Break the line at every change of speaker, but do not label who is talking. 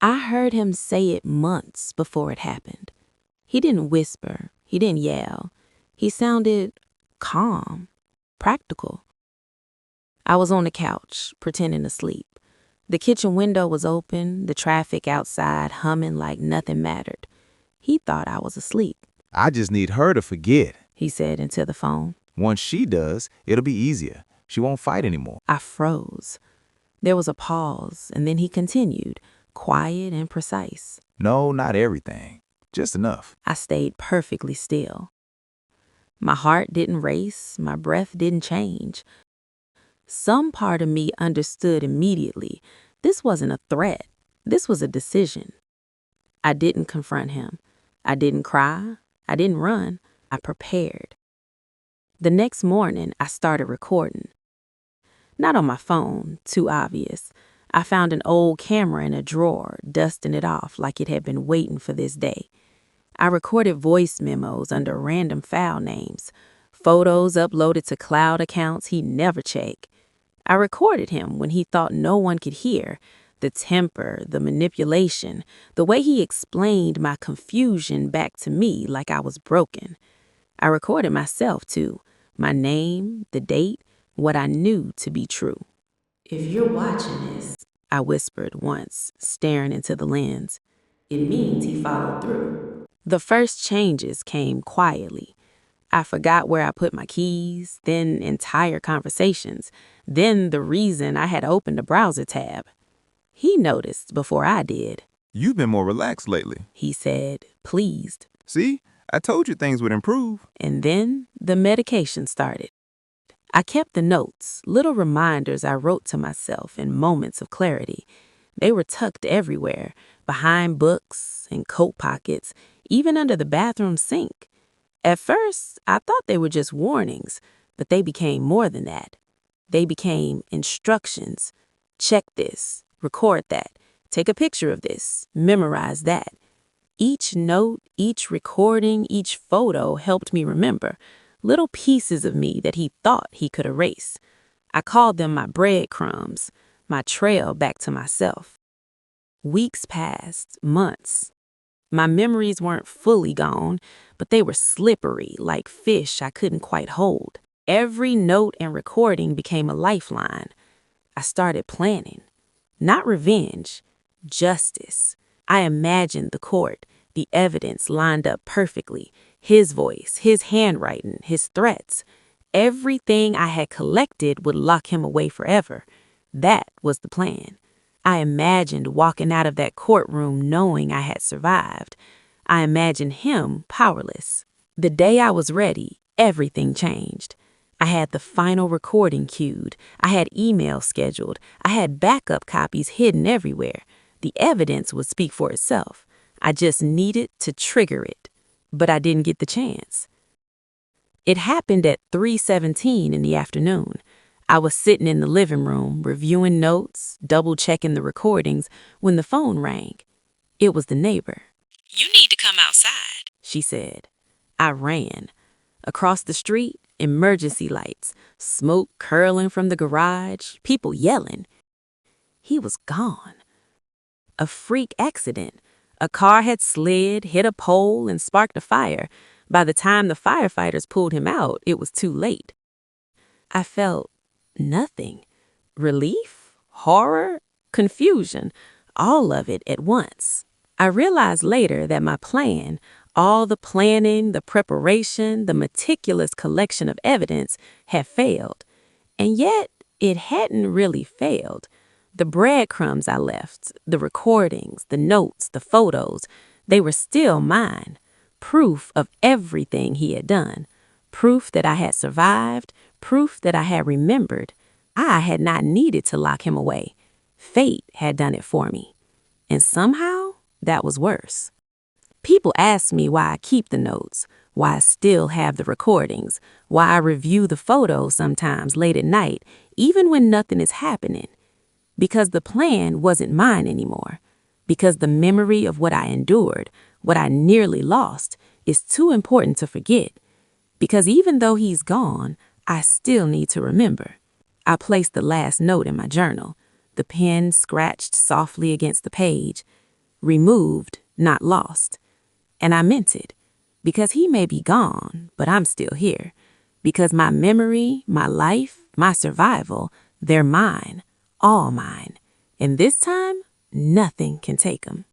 I heard him say it months before it happened. He didn't whisper, he didn't yell. He sounded calm, practical. I was on the couch, pretending to sleep. The kitchen window was open, the traffic outside humming like nothing mattered. He thought I was asleep.
I just need her to forget.
He said into the phone.
Once she does, it'll be easier. She won't fight anymore.
I froze. There was a pause, and then he continued, quiet and precise.
No, not everything. Just enough.
I stayed perfectly still. My heart didn't race, my breath didn't change. Some part of me understood immediately. This wasn't a threat. This was a decision. I didn't confront him. I didn't cry. I didn't run. I prepared. The next morning, I started recording. Not on my phone, too obvious. I found an old camera in a drawer, dusting it off like it had been waiting for this day. I recorded voice memos under random file names, photos uploaded to cloud accounts he'd never check. I recorded him when he thought no one could hear, the temper, the manipulation, the way he explained my confusion back to me like I was broken. I recorded myself too, my name, the date, what I knew to be true. "If you're watching this," I whispered once, staring into the lens, "it means he followed through." The first changes came quietly. I forgot where I put my keys, then entire conversations, then the reason I had opened a browser tab. He noticed before I did.
You've been more relaxed lately,
He said, pleased.
See, I told you things would improve.
And then the medication started. I kept the notes, little reminders I wrote to myself in moments of clarity. They were tucked everywhere, behind books, in coat pockets, even under the bathroom sink. At first, I thought they were just warnings, but they became more than that. They became instructions. Check this, record that, take a picture of this, memorize that. Each note, each recording, each photo helped me remember little pieces of me that he thought he could erase. I called them my breadcrumbs, my trail back to myself. Weeks passed, months. My memories weren't fully gone, but they were slippery, like fish I couldn't quite hold. Every note and recording became a lifeline. I started planning. Not revenge, justice. I imagined the court, the evidence lined up perfectly, his voice, his handwriting, his threats. Everything I had collected would lock him away forever. That was the plan. I imagined walking out of that courtroom knowing I had survived. I imagined him powerless. The day I was ready, everything changed. I had the final recording queued. I had emails scheduled. I had backup copies hidden everywhere. The evidence would speak for itself. I just needed to trigger it. But I didn't get the chance. It happened at 3:17 in the afternoon. I was sitting in the living room, reviewing notes, double-checking the recordings, when the phone rang. It was the neighbor. "You need to come outside," she said. I ran. Across the street, emergency lights, smoke curling from the garage, people yelling. He was gone. A freak accident. A car had slid, hit a pole, and sparked a fire. By the time the firefighters pulled him out, it was too late. I felt nothing. Relief, horror, confusion, all of it at once. I realized later that my plan, all the planning, the preparation, the meticulous collection of evidence, had failed. And yet, it hadn't really failed. The breadcrumbs I left, the recordings, the notes, the photos, they were still mine. Proof of everything he had done. Proof that I had survived. Proof that I had remembered. I had not needed to lock him away. Fate had done it for me. And somehow, that was worse. People ask me why I keep the notes, why I still have the recordings, why I review the photos sometimes late at night, even when nothing is happening. Because the plan wasn't mine anymore. Because the memory of what I endured, what I nearly lost, is too important to forget. Because even though he's gone, I still need to remember. I placed the last note in my journal. The pen scratched softly against the page. removed, not lost. And I meant it, because he may be gone, but I'm still here. Because my memory, my life, my survival, they're mine, all mine. And this time, nothing can take them.